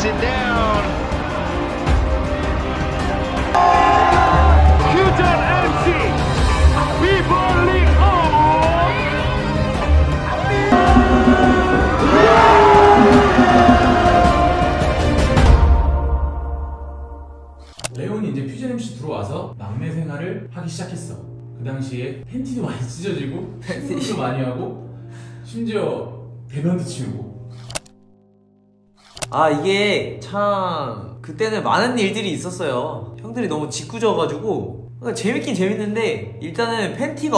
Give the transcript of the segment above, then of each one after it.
it down. Q-Dot MC, people league on. 레온이 이제 퓨전 MC 들어와서 막내 생활을 하기 시작했어. 그 당시에 팬티도 많이 찢어지고 팬티도 많이 하고 심지어 대변도 치우고. 아, 이게 참 그때는 많은 일들이 있었어요. 형들이 너무 짓궂어가지고. 그러니까 재밌긴 재밌는데 일단은 팬티가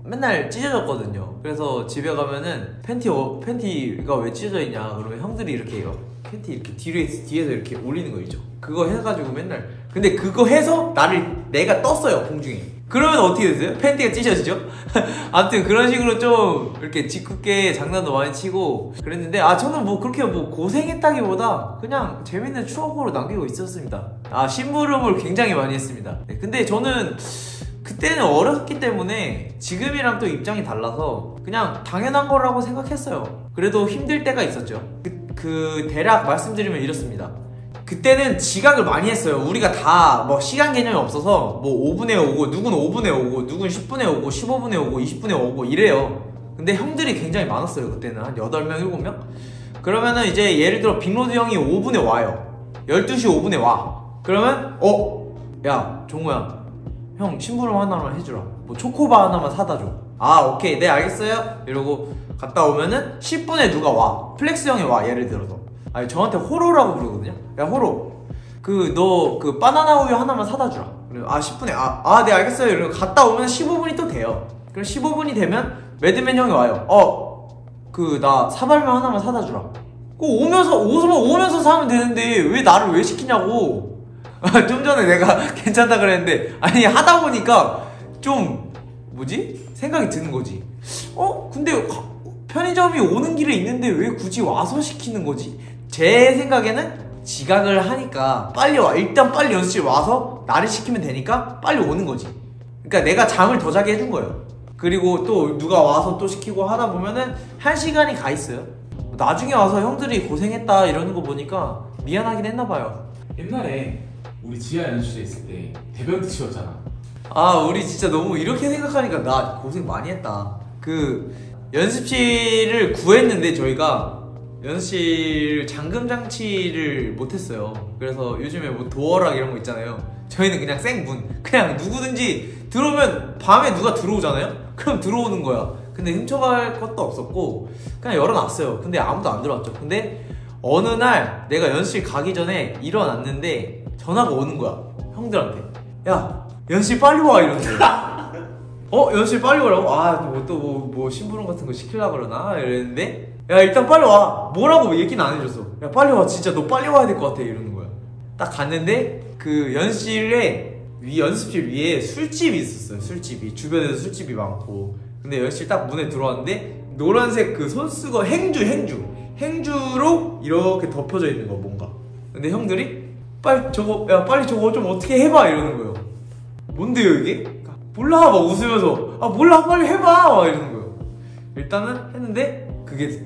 맨날 찢어졌거든요. 그래서 집에 가면은 팬티가 왜 찢어져 있냐 그러면 형들이 이렇게 팬티 이렇게 뒤에서 이렇게 올리는 거 있죠. 그거 해가지고 맨날. 근데 그거 해서 내가 떴어요, 공중에. 그러면 어떻게 됐어요? 팬티가 찢어지죠? 아무튼 그런 식으로 좀 이렇게 짓궂게 장난도 많이 치고 그랬는데, 저는 뭐 그렇게 뭐 고생했다기보다 그냥 재밌는 추억으로 남기고 있었습니다. 심부름을 굉장히 많이 했습니다. 네, 근데 저는 그때는 어렸기 때문에 지금이랑 또 입장이 달라서 그냥 당연한 거라고 생각했어요. 그래도 힘들 때가 있었죠. 대략 말씀드리면 이렇습니다. 그때는 지각을 많이 했어요. 우리가 다 뭐 시간 개념이 없어서 뭐 5분에 오고, 누군 5분에 오고, 누군 10분에 오고, 15분에 오고, 20분에 오고 이래요. 근데 형들이 굉장히 많았어요. 그때는 한 8명, 7명? 그러면은 이제 예를 들어 빅로드 형이 5분에 와요. 12시 5분에 와. 그러면 야 종우야, 형 심부름 하나만 해주라. 뭐 초코바 하나만 사다 줘. 오케이, 네 알겠어요. 이러고 갔다 오면은 10분에 누가 와. 플렉스 형이 와, 예를 들어서. 저한테 호로라고 부르거든요. 야 호로, 너 바나나 우유 하나만 사다 주라. 그래서 10분에 네 알겠어요. 이러고 갔다 오면 15분이 또 돼요. 그럼 15분이 되면 매드맨 형이 와요. 나 사발면 하나만 사다 주라. 오면서 사면 되는데 왜 나를 왜 시키냐고. 좀 전에 내가 괜찮다 그랬는데, 하다 보니까 좀 생각이 드는 거지. 근데 편의점이 오는 길에 있는데 왜 굳이 와서 시키는 거지? 제 생각에는 지각을 하니까 빨리 와. 일단 빨리 연습실 와서 나를 시키면 되니까 빨리 오는 거지. 그러니까 내가 잠을 더 자게 해준 거예요. 그리고 또 누가 와서 또 시키고 하다 보면은 1시간이 가 있어요. 나중에 와서 형들이 고생했다 이러는 거 보니까 미안하긴 했나 봐요. 옛날에 우리 지하 연습실에 있을 때 대변도 치웠잖아. 우리 진짜 너무 이렇게 생각하니까 나 고생 많이 했다. 연습실을 구했는데 저희가 연습실 잠금 장치를 못했어요. 그래서 요즘에 뭐 도어락 이런 거 있잖아요. 저희는 그냥 생문, 그냥 누구든지 들어오면 밤에 누가 들어오잖아요? 그럼 들어오는 거야. 근데 훔쳐갈 것도 없었고 그냥 열어놨어요. 근데 아무도 안 들어왔죠. 근데 어느 날 내가 연습실 가기 전에 일어났는데 전화가 오는 거야, 형들한테. 야 연습실 빨리 와, 이러는 거야. 연습실 빨리 오라고? 뭐 심부름 같은 거 시키려고 그러나? 이랬는데, 야 일단 빨리 와. 뭐라고 얘기는 안 해줬어. 야 빨리 와, 진짜 너 빨리 와야 될 것 같아, 이러는 거야. 딱 갔는데 연습실 위에 술집이 있었어요. 술집이 주변에도 술집이 많고. 근데 연습실 딱 문에 들어왔는데 노란색 손수거 행주로 이렇게 덮여져 있는 거, 뭔가. 근데 형들이 빨리 저거 좀 어떻게 해봐, 이러는 거예요. 뭔데요 이게? 몰라, 막 웃으면서 몰라 빨리 해봐, 막 이러는 거예요. 일단은 했는데 그게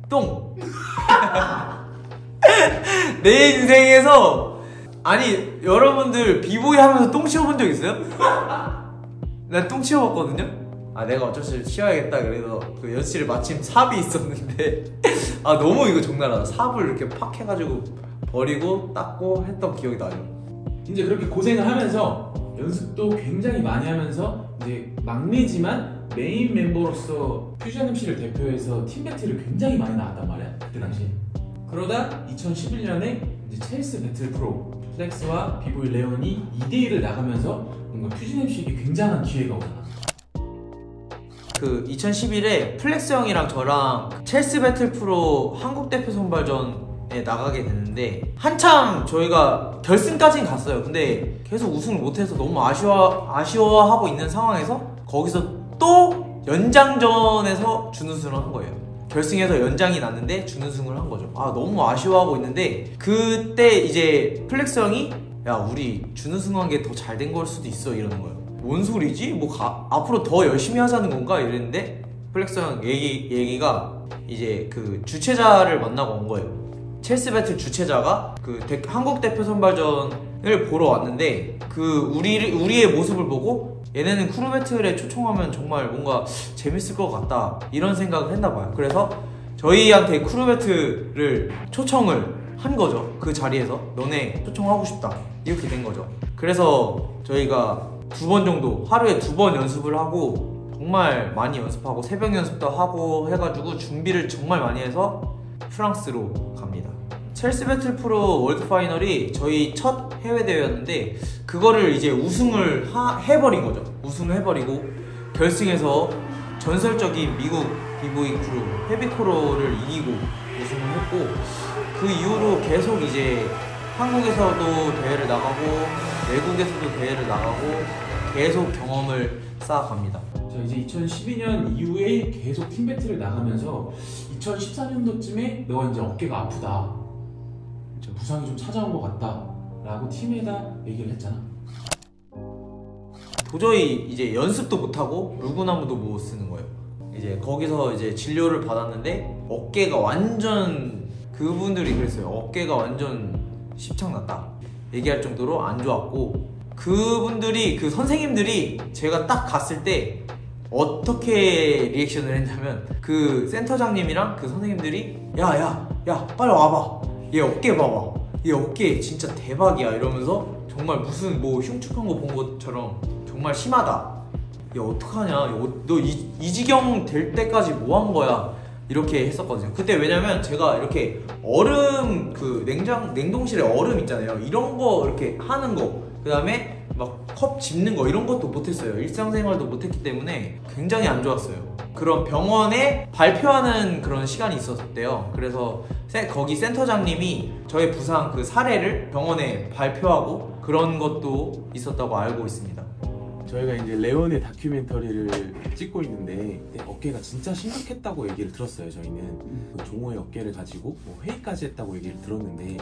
똥. 내 인생에서, 여러분들 비보이 하면서 똥 치워본 적 있어요? 난 똥 치워봤거든요. 내가 어쩔 수 없이 치워야겠다. 그래서 연습실에 마침 삽이 있었는데 너무 이거 적나라하다. 삽을 이렇게 팍 해가지고 버리고 닦고 했던 기억이 나요. 이제 그렇게 고생을 하면서 연습도 굉장히 많이 하면서 이제 막내지만 메인 멤버로서 퓨전 MC를 대표해서 팀 배틀을 굉장히 많이 나왔단 말이야, 그때 당시. 그러다 2011년에 이제 첼스 배틀 프로 플렉스와 비보이 레온이 2대1을 나가면서 뭔가 퓨전 MC에게 굉장한 기회가 오잖아. 2011에 플렉스 형이랑 저랑 첼스 배틀 프로 한국 대표 선발전에 나가게 됐는데, 한참 저희가 결승까지는 갔어요. 근데 계속 우승을 못해서 너무 아쉬워하고 있는 상황에서 거기서 또 연장전에서 준우승을 한 거예요. 결승에서 연장이 났는데 준우승을 한 거죠. 너무 아쉬워하고 있는데 그때 이제 플렉스 형이 야 우리 준우승한 게 더 잘 된 걸 수도 있어, 이러는 거예요. 뭔 소리지? 앞으로 더 열심히 하자는 건가? 이랬는데 플렉스 형 얘기가 이제 주최자를 만나고 온 거예요. 첼시 배틀 주최자가 그 한국 대표 선발전을 보러 왔는데 그 우리의 모습을 보고 얘네는 크루 배틀에 초청하면 정말 뭔가 재밌을 것 같다 이런 생각을 했나봐요. 그래서 저희한테 크루 배틀을 초청을 한 거죠. 그 자리에서 너네 초청하고 싶다 이렇게 된 거죠. 그래서 저희가 2번 정도 하루에 2번 연습을 하고 정말 많이 연습하고 새벽 연습도 하고 해가지고 준비를 정말 많이 해서 프랑스로 갑니다. 첼시 배틀 프로 월드 파이널이 저희 첫 해외 대회였는데 그거를 이제 우승을 해버린 거죠. 우승을 해버리고 결승에서 전설적인 미국 비보이 크루 헤비토로를 이기고 우승을 했고 그 이후로 계속 이제 한국에서도 대회를 나가고 외국에서도 대회를 나가고 계속 경험을 쌓아갑니다. 자, 이제 2012년 이후에 계속 팀 배틀을 나가면서 2014년도쯤에 너가 이제 어깨가 아프다, 부상이 좀 찾아온 것 같다 라고 팀에다 얘기를 했잖아. 도저히 이제 연습도 못하고 물구나무도 못 쓰는 거예요. 이제 거기서 이제 진료를 받았는데 어깨가 완전, 그분들이 그랬어요. 어깨가 완전 십창났다 얘기할 정도로 안 좋았고, 그분들이, 그 선생님들이 제가 딱 갔을 때 어떻게 리액션을 했냐면 그 센터장님이랑 그 선생님들이 야 빨리 와봐, 얘 어깨 봐봐, 얘 어깨 진짜 대박이야 이러면서 정말 무슨 뭐 흉측한 거 본 것처럼 정말 심하다, 야 어떡하냐, 너 이 지경 될 때까지 뭐 한 거야 이렇게 했었거든요. 그때 왜냐면 제가 이렇게 얼음, 그 냉동실에 얼음 있잖아요, 이런 거 이렇게 하는 거, 그 다음에 막 컵 집는 거 이런 것도 못했어요. 일상생활도 못했기 때문에 굉장히 안 좋았어요. 그런 병원에 발표하는 그런 시간이 있었대요. 그래서 거기 센터장님이 저의 부상 그 사례를 병원에 발표하고 그런 것도 있었다고 알고 있습니다. 저희가 이제 레온의 다큐멘터리를 찍고 있는데 어깨가 진짜 심각했다고 얘기를 들었어요. 저희는 그 종호의 어깨를 가지고 뭐 회의까지 했다고 얘기를 들었는데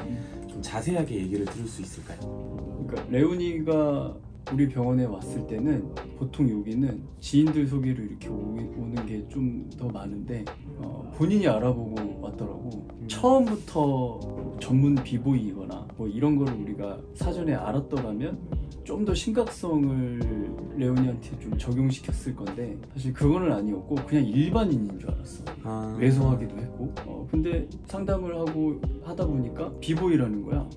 좀 자세하게 얘기를 들을 수 있을까요? 그러니까 레온이가 우리 병원에 왔을 때는 보통 여기는 지인들 소개로 이렇게 오는 게 좀 더 많은데 본인이 알아보고 왔더라고. 처음부터 전문 비보이거나 뭐 이런 거를 우리가 사전에 알았더라면 좀 더 심각성을 레온이한테 좀 적용시켰을 건데 사실 그거는 아니었고 그냥 일반인인 줄 알았어. 왜소하기도 했고 근데 상담을 하다 보니까 비보이라는 거야.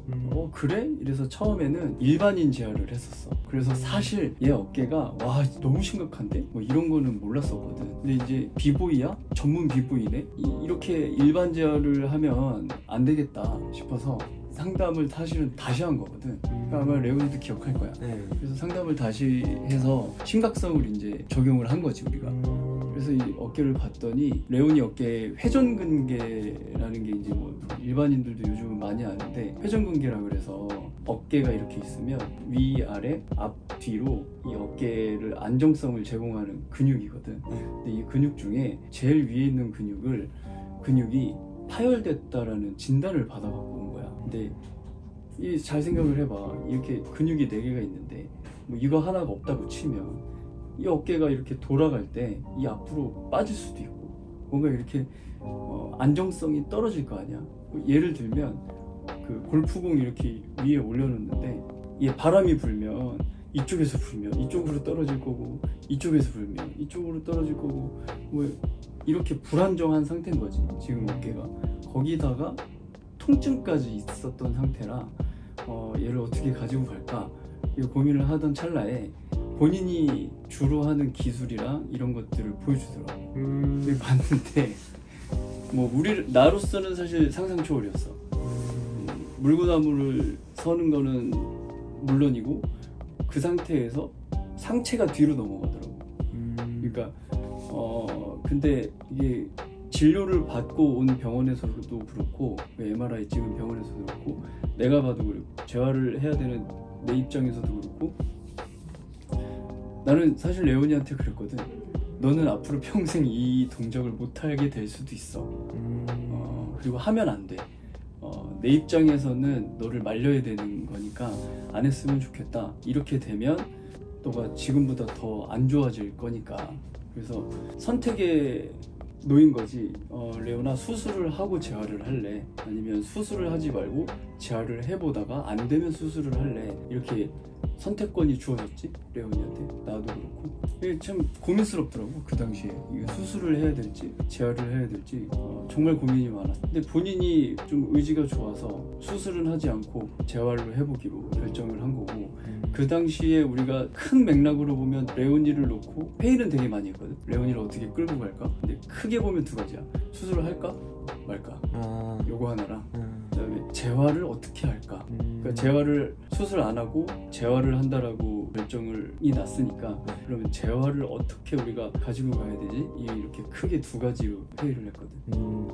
그래? 이래서 처음에는 일반인 제어를 했었어. 그래서 사실 얘 어깨가 와 너무 심각한데? 뭐 이런 거는 몰랐었거든. 근데 이제 비보이야? 전문 비보이네? 이렇게 일반 제어를 하면 안 되겠다 싶어서 상담을 사실은 다시 한 거거든. 그러니까 아마 레온이도 기억할 거야. 그래서 상담을 다시 해서 심각성을 이제 적용을 한 거지 우리가. 그래서 이 어깨를 봤더니 레온이 어깨에 회전근개라는 게 이제 뭐 일반인들도 요즘은 많이 아는데 회전근개라 그래서 어깨가 이렇게 있으면 위아래 앞뒤로 이 어깨를 안정성을 제공하는 근육이거든. 근데 이 근육 중에 제일 위에 있는 근육이 파열됐다라는 진단을 받아갖고 온 거야. 근데 잘 생각을 해봐. 이렇게 근육이 4개가 있는데 뭐 이거 하나가 없다고 치면 이 어깨가 이렇게 돌아갈 때 이 앞으로 빠질 수도 있고 뭔가 이렇게 안정성이 떨어질 거 아니야. 예를 들면 그 골프공 이렇게 위에 올려놓는데 얘 바람이 불면 이쪽에서 불면 이쪽으로 떨어질 거고 이쪽에서 불면 이쪽으로 떨어질 거고 뭐 이렇게 불안정한 상태인 거지 지금 어깨가. 거기다가 통증까지 있었던 상태라 얘를 어떻게 가지고 갈까 이 고민을 하던 찰나에 본인이 주로 하는 기술이랑 이런 것들을 보여주더라고. 봤는데 뭐 나로서는 사실 상상 초월이었어. 물구나무를 서는 거는 물론이고 그 상태에서 상체가 뒤로 넘어가더라고. 그러니까 근데 이게 진료를 받고 온 병원에서도 그렇고 MRI 찍은 병원에서도 그렇고 내가 봐도 그렇고 재활을 해야 되는 내 입장에서도 그렇고 나는 사실 레온이한테 그랬거든. 너는 앞으로 평생 이 동작을 못하게 될 수도 있어. 그리고 하면 안 돼. 내 입장에서는 너를 말려야 되는 거니까 안 했으면 좋겠다. 이렇게 되면 너가 지금보다 더 안 좋아질 거니까. 그래서 선택의 놓인 거지. 레오나 수술을 하고 재활을 할래? 아니면 수술을 하지 말고 재활을 해보다가 안 되면 수술을 할래? 이렇게 선택권이 주어졌지 레오니한테. 나도 그렇고 이게 참 고민스럽더라고. 그 당시에 이거 수술을 해야 될지 재활을 해야 될지 정말 고민이 많았어. 근데 본인이 좀 의지가 좋아서 수술은 하지 않고 재활로 해보기로 결정을 한 거고, 그 당시에 우리가 큰 맥락으로 보면 레오니를 놓고 회의는 되게 많이 했거든. 레오니를 어떻게 끌고 갈까? 근데 크게 보면 두 가지야. 수술을 할까 말까, 요거 하나랑 그다음에 재활을 어떻게 할까. 그러니까 재활을 수술 안 하고 재활을 한다라고 결정이 났으니까 그러면 재활을 어떻게 우리가 가지고 가야 되지? 이렇게 크게 두 가지로 회의를 했거든.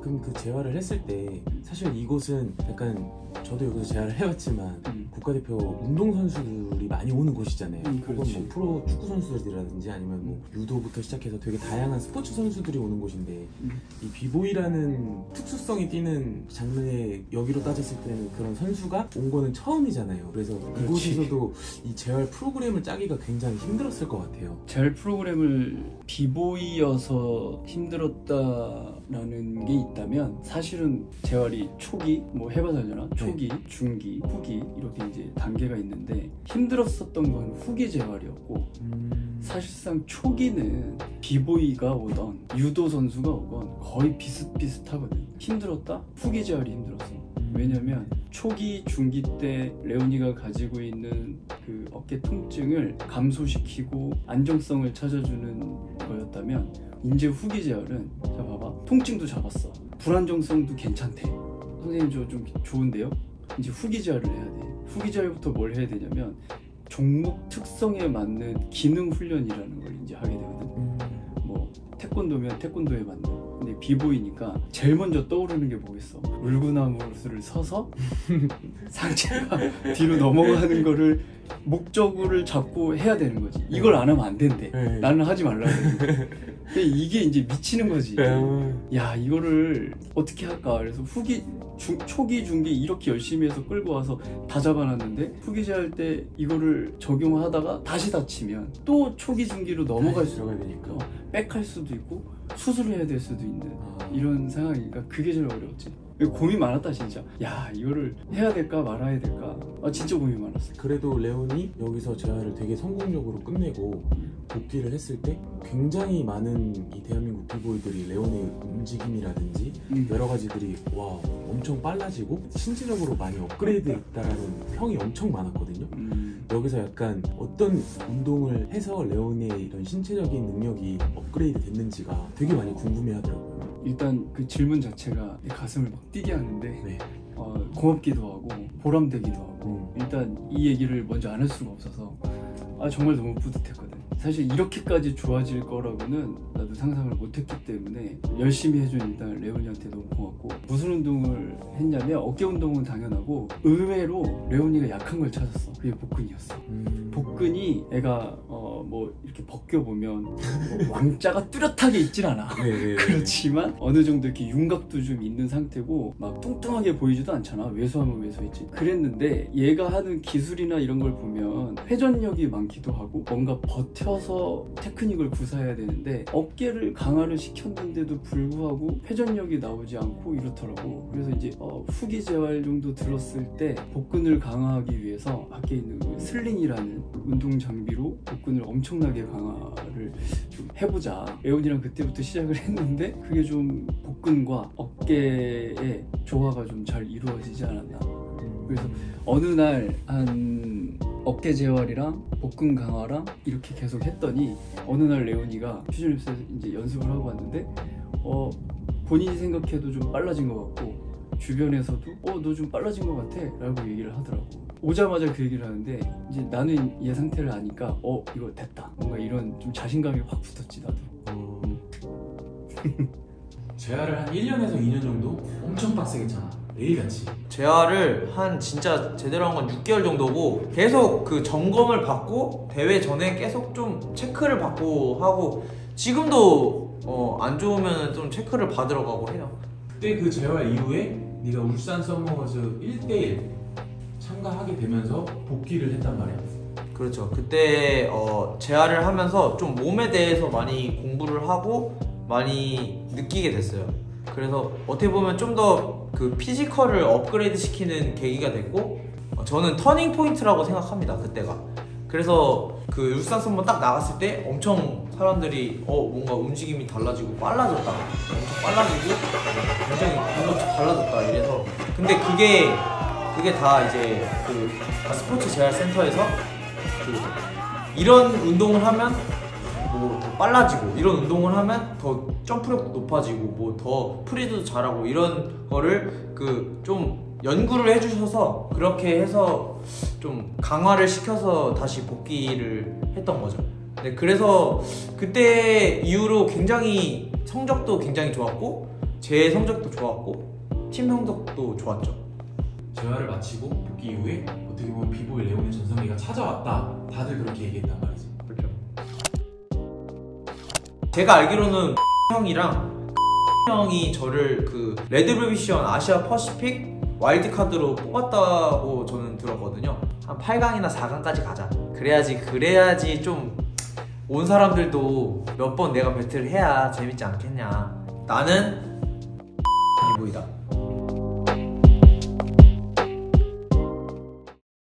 그럼 그 재활을 했을 때 사실 이곳은 약간 저도 여기서 재활을 해봤지만 국가대표 운동선수들이 많이 오는 곳이잖아요. 혹은 그렇지. 뭐 프로 축구 선수들이라든지 아니면 뭐 유도부터 시작해서 되게 다양한 스포츠 선수들이 오는 곳인데 이 비보이라는 특수성이 띄는 장르에 여기로 따졌을 때는 그런 선수가 온 거는 처음이잖아요. 그래서 이곳에서도 이 재활 프로그램을 짜기가 굉장히 힘들었을 것 같아요. 재활 프로그램을 비보이여서 힘들었다라는 게 있다면 사실은 재활이 초기, 뭐 해봐서 알잖아. 초기, 중기, 후기 이렇게 이제 단계가 있는데 힘들었었던 건 후기 재활이었고 사실상 초기는 비보이가 오던 유도 선수가 오건 거의 비슷비슷하거든. 힘들었다? 후기 재활이 힘들었어. 왜냐면 초기, 중기 때 레오니가 가지고 있는 그 어깨 통증을 감소시키고 안정성을 찾아주는 거였다면 이제 후기 재활은 자 봐봐, 통증도 잡았어, 불안정성도 괜찮대, 선생님 저 좀 좋은데요? 이제 후기 재활을 해야 돼. 후기 재활부터 뭘 해야 되냐면 종목 특성에 맞는 기능 훈련이라는 걸 이제 하게 되거든. 뭐 태권도면 태권도에 맞는. 근데 비보이니까 제일 먼저 떠오르는 게 뭐겠어? 물구나무를 서서 상체가 뒤로 넘어가는 거를 목적을 잡고 해야 되는 거지. 이걸 안 하면 안 된대. 나는 하지 말라고. 근데 이게 이제 미치는 거지. 야, 이거를 어떻게 할까? 그래서 초기, 중기 이렇게 열심히 해서 끌고 와서 다 잡아놨는데 후기 재할 때 이거를 적용하다가 다시 다치면 또 초기, 중기로 넘어갈 수 들어가야 되니까 빽할 수도 있고 수술을 해야 될 수도 있는 이런 상황이니까 그게 제일 어려웠지. 고민 많았다 진짜. 야, 이거를 해야 될까 말아야 될까. 진짜 고민 많았어. 그래도 레온이 여기서 재활을 되게 성공적으로 끝내고 복귀를 했을 때 굉장히 많은 이 대한민국 비보이들이 레온의 움직임이라든지 여러 가지들이 와 엄청 빨라지고 신체적으로 많이 업그레이드 했다라는 평이 엄청 많았거든요. 여기서 약간 어떤 운동을 해서 레온의 이런 신체적인 능력이 업그레이드 됐는지가 되게 많이 궁금해하더라고요. 일단 그 질문 자체가 내 가슴을 막 뛰게 하는데 네. 고맙기도 하고 보람되기도 하고 일단 이 얘기를 먼저 안 할 수가 없어서 정말 너무 뿌듯했거든. 사실 이렇게까지 좋아질 거라고는 나도 상상을 못했기 때문에 열심히 해준 일단 레오니한테 너무 고맙고, 무슨 운동을 했냐면 어깨 운동은 당연하고 의외로 레오니가 약한 걸 찾았어. 그게 복근이었어. 복근이 애가 뭐 이렇게 벗겨보면 뭐 왕자가 뚜렷하게 있진 않아. 그렇지만 어느 정도 이렇게 윤곽도 좀 있는 상태고 막 뚱뚱하게 보이지도 않잖아. 왜소하면 왜소했지. 그랬는데 얘가 하는 기술이나 이런 걸 보면 회전력이 많기도 하고 뭔가 버텨서 테크닉을 구사해야 되는데 어깨를 강화를 시켰는데도 불구하고 회전력이 나오지 않고 이렇더라고. 그래서 이제 후기 재활 정도 들었을 때 복근을 강화하기 위해서 밖에 있는 그 슬링이라는 운동 장비로 복근을 엄청나게 강화를 좀 해보자. 레온이랑 그때부터 시작을 했는데 그게 좀 복근과 어깨의 조화가 좀 잘 이루어지지 않았나. 그래서 어느 날 한 어깨 재활이랑 복근 강화랑 이렇게 계속 했더니 어느 날 레온이가 퓨전랩스에서 이제 연습을 하고 왔는데 본인이 생각해도 좀 빨라진 것 같고 주변에서도 너 좀 빨라진 것 같아 라고 얘기를 하더라고. 오자마자 그 얘기를 하는데 이제 나는 얘 상태를 아니까 이거 됐다, 뭔가 이런 좀 자신감이 확 붙었지 나도. 재활을 한 1년에서 2년 정도 엄청 빡세게 했잖아. 매일같이 재활을 한 진짜 제대로 한 건 6개월 정도고 계속 그 점검을 받고 대회 전에 계속 좀 체크를 받고 하고 지금도 안 좋으면 좀 체크를 받으러 가고 해요. 그때 그 재활 이후에 네가 울산 서머즈 1대1 참가하게 되면서 복귀를 했단 말이야. 그렇죠. 그때 재활을 하면서 좀 몸에 대해서 많이 공부를 하고 많이 느끼게 됐어요. 그래서 어떻게 보면 좀 더 그 피지컬을 업그레이드 시키는 계기가 됐고 저는 터닝 포인트라고 생각합니다. 그때가. 그래서 그 울산선만 딱 나갔을 때 엄청 사람들이 뭔가 움직임이 달라지고 빨라졌다, 엄청 빨라지고 굉장히 뭔가 달라졌다 이래서. 근데 그게 다 이제 그 스포츠 재활센터에서 그 이런 운동을 하면 뭐 더 빨라지고, 이런 운동을 하면 더 점프력도 높아지고, 뭐 더 프리도 잘하고, 이런 거를 그 좀 연구를 해주셔서 그렇게 해서 좀 강화를 시켜서 다시 복귀를 했던 거죠. 네, 그래서 그때 이후로 굉장히 성적도 굉장히 좋았고, 제 성적도 좋았고, 팀 성적도 좋았죠. 재활을 마치고 복귀 이후에 어떻게 보면 비보이 레온의 전성기가 찾아왔다, 다들 그렇게 얘기했단 말이지. 그렇죠. 제가 알기로는 형이랑 형이 저를 그 레드블비션 아시아 퍼시픽 와일드카드로 뽑았다고 저는 들었거든요. 한 8강이나 4강까지 가자. 그래야지 좀 온 사람들도 몇 번 내가 배틀을 해야 재밌지 않겠냐. 나는 비보이다.